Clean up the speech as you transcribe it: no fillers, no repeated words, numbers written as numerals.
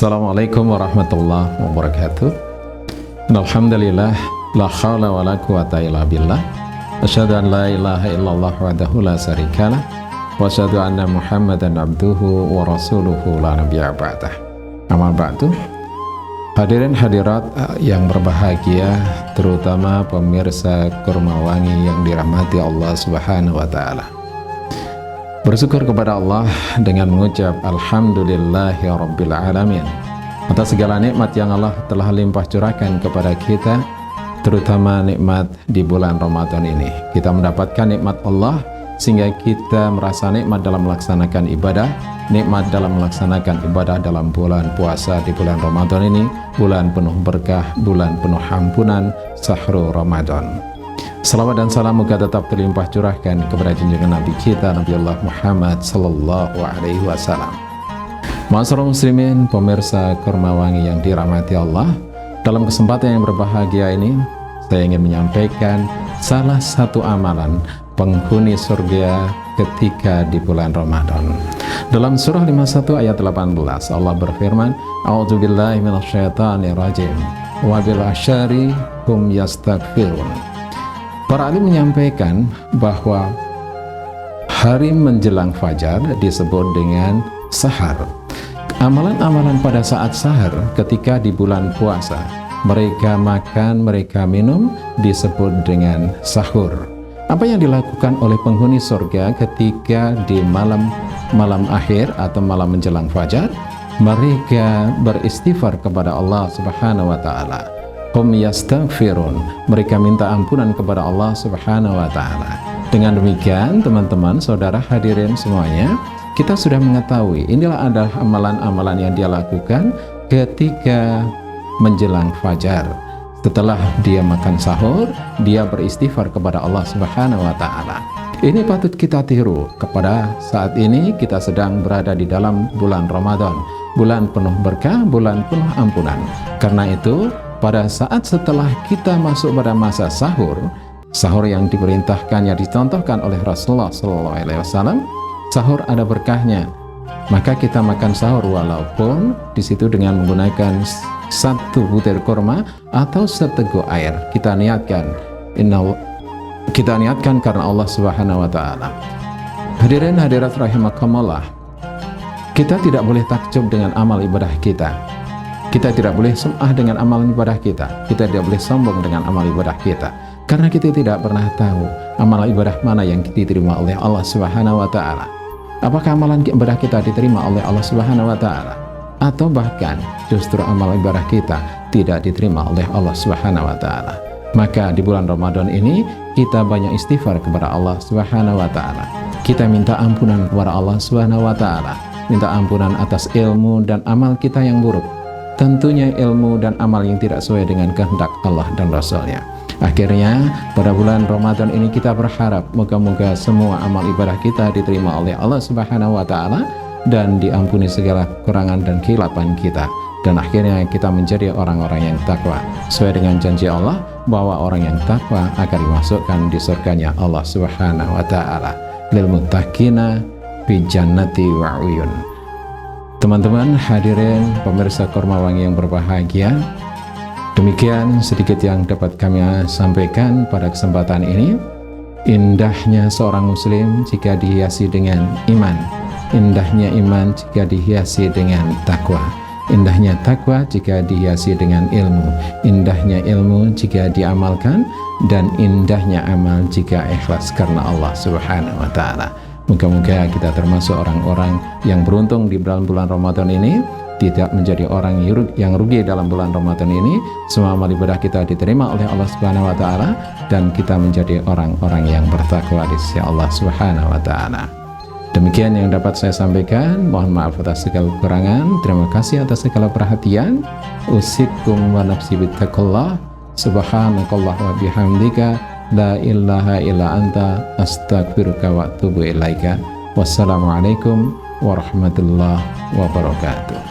Assalamualaikum warahmatullahi wabarakatuh. Alhamdulillah, la haula wa la quwata illa billah. Asyhadu an la ilaha illallah wahdahu la syarikalah wa asyhadu anna Muhammadan abduhu wa rasuluhu la nabiyya ba'dah. Amma ba'du. Hadirin hadirat yang berbahagia, terutama pemirsa Kurma Wangi yang dirahmati Allah Subhanahu wa taala. Bersyukur kepada Allah dengan mengucap Alhamdulillahi Rabbil Alamin atas segala nikmat yang Allah telah limpah curahkan kepada kita, terutama nikmat di bulan Ramadan ini. Kita mendapatkan nikmat Allah sehingga kita merasa nikmat dalam melaksanakan ibadah, nikmat dalam melaksanakan ibadah dalam bulan puasa di bulan Ramadan ini, bulan penuh berkah, bulan penuh ampunan, Syahrul Ramadan. Salawat dan salam moga tetap terlimpah curahkan kepada junjungan Nabi kita Nabi Allah Muhammad sallallahu alaihi wasallam. Ma'asyiral muslimin, pemirsa Kurma Wangi yang dirahmati Allah, dalam kesempatan yang berbahagia ini saya ingin menyampaikan salah satu amalan penghuni surga ketika di bulan Ramadan. Dalam surah 51 ayat 18 Allah berfirman, A'udzubillahi minasyaitonirrajim wa bil asyari hum yastaghfirun. Para alim menyampaikan bahwa hari menjelang fajar disebut dengan sahar. Amalan-amalan pada saat sahar ketika di bulan puasa, mereka makan, mereka minum, disebut dengan sahur. Apa yang dilakukan oleh penghuni surga ketika di malam akhir atau malam menjelang fajar? Mereka beristighfar kepada Allah Subhanahu wa taala. Hum yastaghfirun, mereka minta ampunan kepada Allah Subhanahu wa taala. Dengan demikian, teman-teman, saudara hadirin semuanya, kita sudah mengetahui inilah adalah amalan-amalan yang dia lakukan ketika menjelang fajar. Setelah dia makan sahur, dia beristighfar kepada Allah Subhanahu wa taala. Ini patut kita tiru kepada saat ini kita sedang berada di dalam bulan Ramadan, bulan penuh berkah, bulan penuh ampunan. Karena itu, pada saat setelah kita masuk pada masa sahur, sahur yang diperintahkan, yang dicontohkan oleh Rasulullah SAW, sahur ada berkahnya. Maka kita makan sahur walaupun di situ dengan menggunakan satu butir kurma atau seteguk air. Kita niatkan, kita niatkan karena Allah Subhanahu wa taala. Hadirin hadirat rahimakumullah, kita tidak boleh takjub dengan amal ibadah kita. Kita tidak boleh sum'ah dengan amal ibadah kita. Kita tidak boleh sombong dengan amal ibadah kita. Karena kita tidak pernah tahu amal ibadah mana yang diterima oleh Allah Subhanahu wa taala. Apakah amalan ibadah kita diterima oleh Allah Subhanahu wa taala, atau bahkan justru amal ibadah kita tidak diterima oleh Allah Subhanahu wa taala. Maka di bulan Ramadan ini kita banyak istighfar kepada Allah Subhanahu wa taala. Kita minta ampunan kepada Allah Subhanahu wa taala. Minta ampunan atas ilmu dan amal kita yang buruk. Tentunya ilmu dan amal yang tidak sesuai dengan kehendak Allah dan Rasul-Nya. Akhirnya pada bulan Ramadan ini kita berharap moga-moga semua amal ibadah kita diterima oleh Allah Subhanahu wa taala dan diampuni segala kekurangan dan kehilapan kita, dan akhirnya kita menjadi orang-orang yang takwa sesuai dengan janji Allah bahwa orang yang takwa akan dimasukkan di surganya Allah Subhanahu wa taala. Lil muttaqina fi jannati wa uyun. Teman-teman hadirin pemirsa Kurma Wangi yang berbahagia, demikian sedikit yang dapat kami sampaikan pada kesempatan ini. Indahnya seorang muslim jika dihiasi dengan iman, indahnya iman jika dihiasi dengan takwa, indahnya takwa jika dihiasi dengan ilmu, indahnya ilmu jika diamalkan, dan indahnya amal jika ikhlas karena Allah Subhanahu wa taala. Moga-moga kita termasuk orang-orang yang beruntung di bulan Ramadan ini, tidak menjadi orang yang rugi dalam bulan Ramadan ini. Semua amal ibadah kita diterima oleh Allah Subhanahu wa taala dan kita menjadi orang-orang yang bertakwa di sisi Allah Subhanahu wa taala. Demikian yang dapat saya sampaikan. Mohon maaf atas segala kekurangan. Terima kasih atas segala perhatian. Usikum wa nafsi bittaqullah. Subhanakallah wa bihamdika, la ilaha illa anta, astaghfiruka wa atubu ilaika. Wassalamualaikum warahmatullahi wabarakatuh.